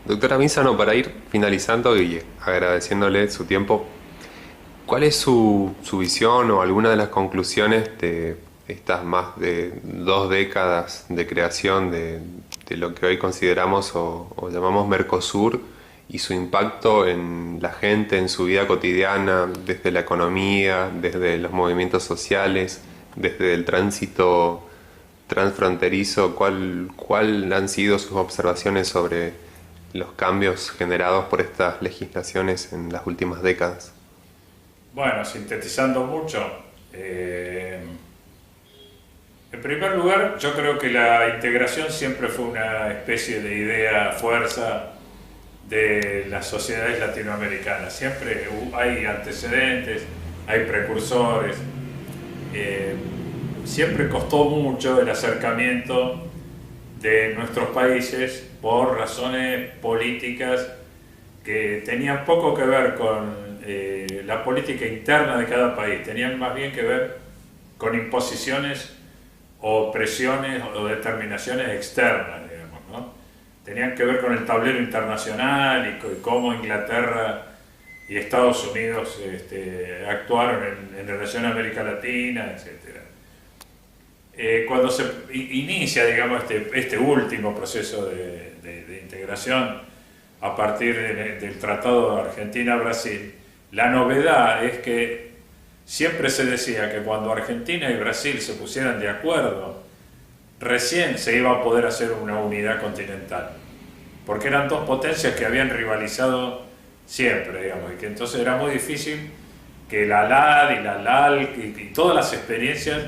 Doctora Misano, para ir finalizando y agradeciéndole su tiempo, ¿cuál es su visión o alguna de las conclusiones de estas más de 2 décadas de creación de lo que hoy consideramos o llamamos Mercosur y su impacto en la gente, en su vida cotidiana, desde la economía, desde los movimientos sociales, desde el tránsito transfronterizo? ¿Cuál han sido sus observaciones sobre los cambios generados por estas legislaciones en las últimas décadas? Bueno, sintetizando mucho, en primer lugar, yo creo que la integración siempre fue una especie de idea, fuerza de las sociedades latinoamericanas. Siempre hay antecedentes, hay precursores. eh, Siempre costó mucho el acercamiento de nuestros países por razones políticas que tenían poco que ver con la política interna de cada país, tenían más bien que ver con imposiciones o presiones o determinaciones externas, digamos, ¿no? Tenían que ver con el tablero internacional y cómo Inglaterra y Estados Unidos actuaron en relación a América Latina, etc. Cuando se inicia, digamos, este último proceso de integración a partir del Tratado de Argentina-Brasil, la novedad es que siempre se decía que cuando Argentina y Brasil se pusieran de acuerdo, recién se iba a poder hacer una unidad continental, porque eran dos potencias que habían rivalizado siempre, digamos, y que entonces era muy difícil que la LAD y la LALC y todas las experiencias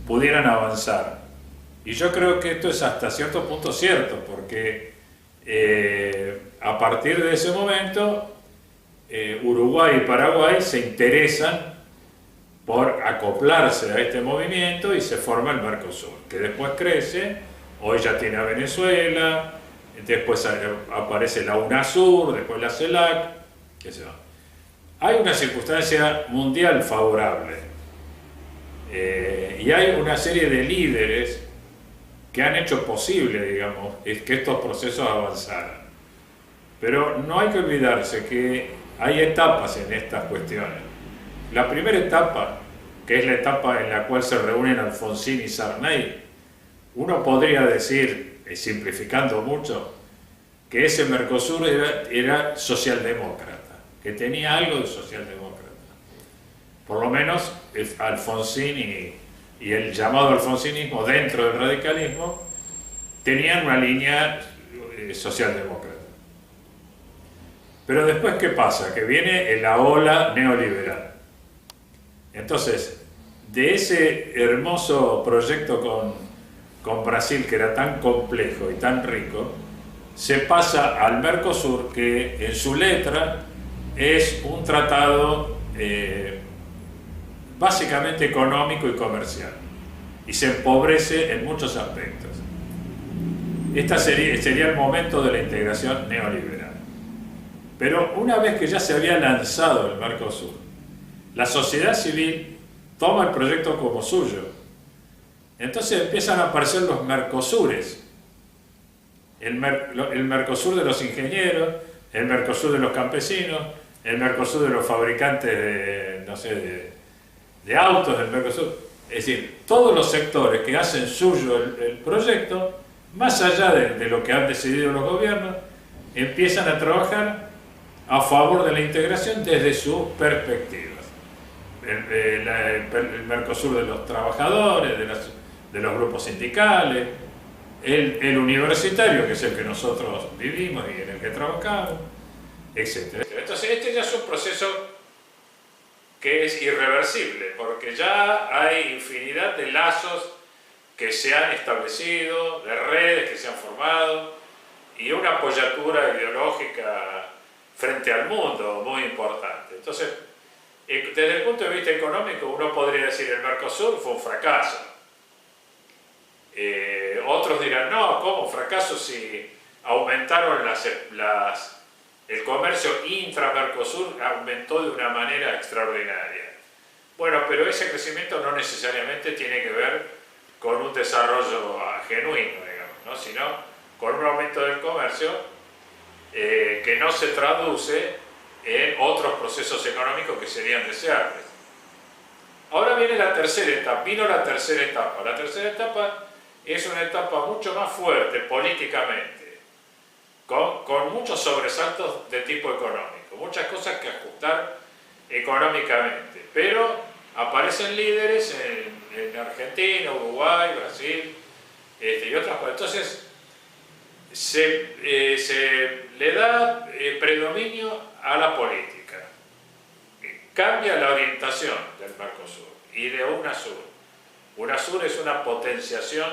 pudieran avanzar. Y yo creo que esto es hasta cierto punto cierto, porque a partir de ese momento Uruguay y Paraguay se interesan por acoplarse a este movimiento y se forma el Mercosur, que después crece, hoy ya tiene a Venezuela, después aparece la UNASUR, después la CELAC, qué sé yo. Hay una circunstancia mundial favorable y hay una serie de líderes que han hecho posible, digamos, que estos procesos avanzaran. Pero no hay que olvidarse que hay etapas en estas cuestiones. La primera etapa, que es la etapa en la cual se reúnen Alfonsín y Sarney, uno podría decir, simplificando mucho, que ese Mercosur era socialdemócrata, que tenía algo de socialdemócrata. Por lo menos Alfonsín y el llamado alfonsinismo dentro del radicalismo tenían una línea socialdemócrata. Pero después, ¿qué pasa? Que viene la ola neoliberal. Entonces, de ese hermoso proyecto con Brasil, que era tan complejo y tan rico, se pasa al Mercosur, que en su letra es un tratado básicamente económico y comercial, y se empobrece en muchos aspectos. Este sería el momento de la integración neoliberal. Pero una vez que ya se había lanzado el Mercosur, la sociedad civil toma el proyecto como suyo. Entonces empiezan a aparecer los Mercosures. El Mercosur de los ingenieros, el Mercosur de los campesinos, el Mercosur de los fabricantes de, no sé, de autos, el Mercosur. Es decir, todos los sectores que hacen suyo el proyecto, más allá de lo que han decidido los gobiernos, empiezan a trabajar a favor de la integración desde sus perspectivas. El Mercosur de los trabajadores, de los grupos sindicales, el universitario, que es el que nosotros vivimos y en el que trabajamos, etc. Entonces este ya es un proceso que es irreversible, porque ya hay infinidad de lazos que se han establecido, de redes que se han formado, y una apoyatura ideológica frente al mundo muy importante. Entonces, desde el punto de vista económico, uno podría decir que el Mercosur fue un fracaso. Otros dirán, no, ¿cómo fracaso si aumentaron el comercio intra-Mercosur aumentó de una manera extraordinaria? Bueno, pero ese crecimiento no necesariamente tiene que ver con un desarrollo genuino, digamos, ¿no? Sino con un aumento del comercio que no se traduce en otros procesos económicos que serían deseables. Ahora viene la tercera etapa, vino la tercera etapa. La tercera etapa es una etapa mucho más fuerte políticamente, con muchos sobresaltos de tipo económico, muchas cosas que ajustar económicamente, pero aparecen líderes en Argentina, Uruguay, Brasil y otras partes. Entonces se le da predominio a la política, cambia la orientación del Mercosur y de UNASUR. UNASUR es una potenciación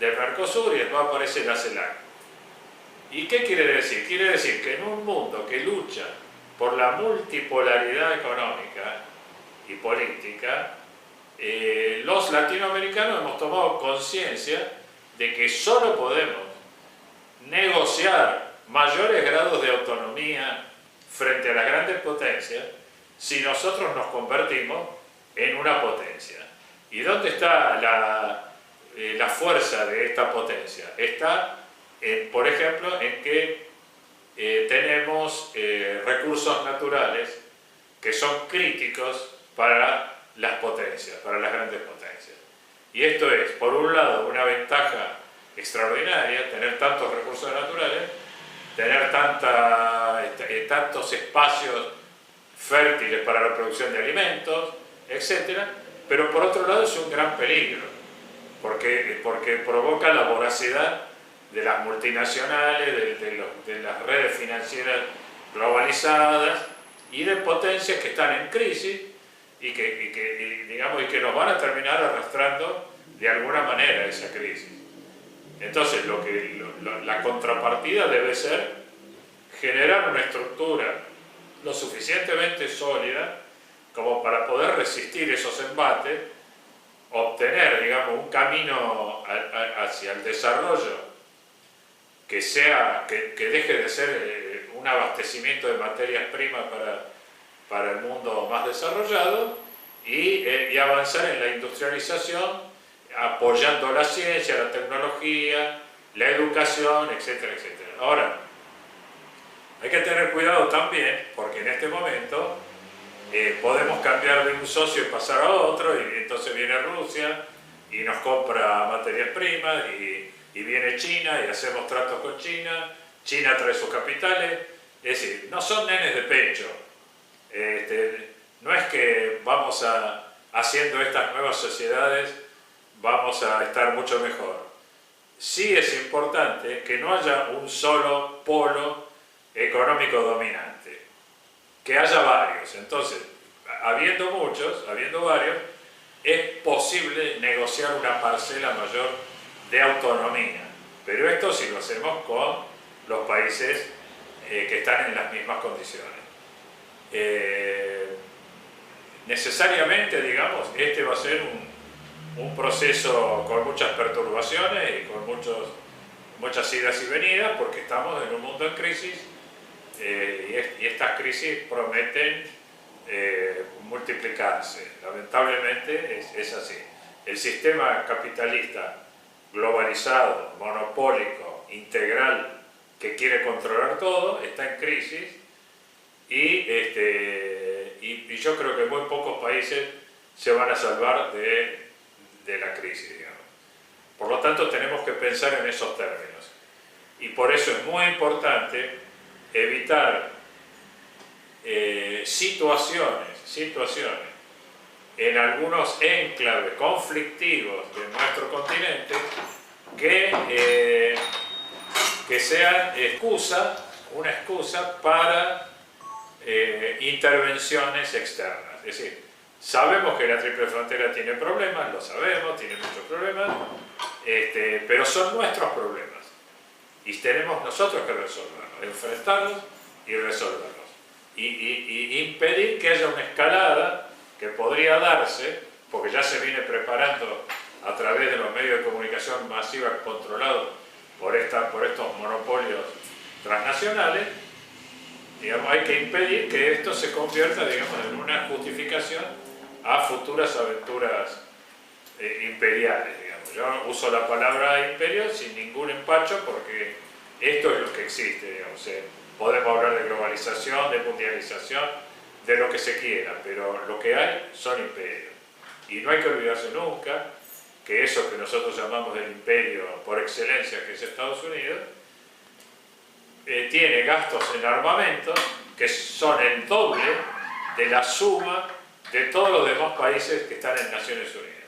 del Mercosur y después aparece la CELAC. ¿Y qué quiere decir? Quiere decir que en un mundo que lucha por la multipolaridad económica y política, los latinoamericanos hemos tomado conciencia de que solo podemos negociar mayores grados de autonomía frente a las grandes potencias si nosotros nos convertimos en una potencia. ¿Y dónde está la fuerza de esta potencia? Está, por ejemplo, en que tenemos recursos naturales que son críticos para las potencias, para las grandes potencias. Y esto es, por un lado, una ventaja extraordinaria, tener tantos recursos naturales, tener tantos espacios fértiles para la producción de alimentos, etc. Pero por otro lado es un gran peligro, porque provoca la voracidad de las multinacionales, de las redes financieras globalizadas y de potencias que están en crisis y que nos van a terminar arrastrando de alguna manera esa crisis. Entonces la contrapartida debe ser generar una estructura lo suficientemente sólida como para poder resistir esos embates, obtener, digamos, un camino hacia el desarrollo que deje de ser un abastecimiento de materias primas para el mundo más desarrollado y avanzar en la industrialización, apoyando la ciencia, la tecnología, la educación, etcétera, etcétera. Ahora, hay que tener cuidado también, porque en este momento podemos cambiar de un socio y pasar a otro, y entonces viene Rusia y nos compra materias primas, y viene China y hacemos tratos con China, China trae sus capitales, es decir, no son nenes de pecho. No es que haciendo estas nuevas sociedades vamos a estar mucho mejor. Sí es importante que no haya un solo polo económico dominante, que haya varios. Entonces, habiendo varios, es posible negociar una parcela mayor de autonomía, pero esto sí lo hacemos con los países que están en las mismas condiciones. Necesariamente, digamos, este va a ser un proceso con muchas perturbaciones y con muchas idas y venidas, porque estamos en un mundo en crisis y estas crisis prometen multiplicarse. Lamentablemente es así. El sistema capitalista globalizado, monopólico, integral, que quiere controlar todo, está en crisis y yo creo que muy pocos países se van a salvar de la crisis, digamos. Por lo tanto, tenemos que pensar en esos términos. Y por eso es muy importante evitar situaciones en algunos enclaves conflictivos de nuestro continente que sean una excusa para intervenciones externas. Es decir, sabemos que la triple frontera tiene problemas, lo sabemos, tiene muchos problemas, pero son nuestros problemas y tenemos nosotros que resolverlos, enfrentarlos y resolverlos. Y impedir que haya una escalada que podría darse, porque ya se viene preparando a través de los medios de comunicación masiva controlados por estos monopolios transnacionales. Digamos, hay que impedir que esto se convierta, digamos, en una justificación a futuras aventuras imperiales, digamos. Yo uso la palabra imperio sin ningún empacho porque Esto es lo que existe, digamos. Podemos hablar de globalización, de mundialización, de lo que se quiera, pero lo que hay son imperios. Y no hay que olvidarse nunca que eso que nosotros llamamos del imperio por excelencia, que es Estados Unidos, tiene gastos en armamento que son el doble de la suma de todos los demás países que están en Naciones Unidas.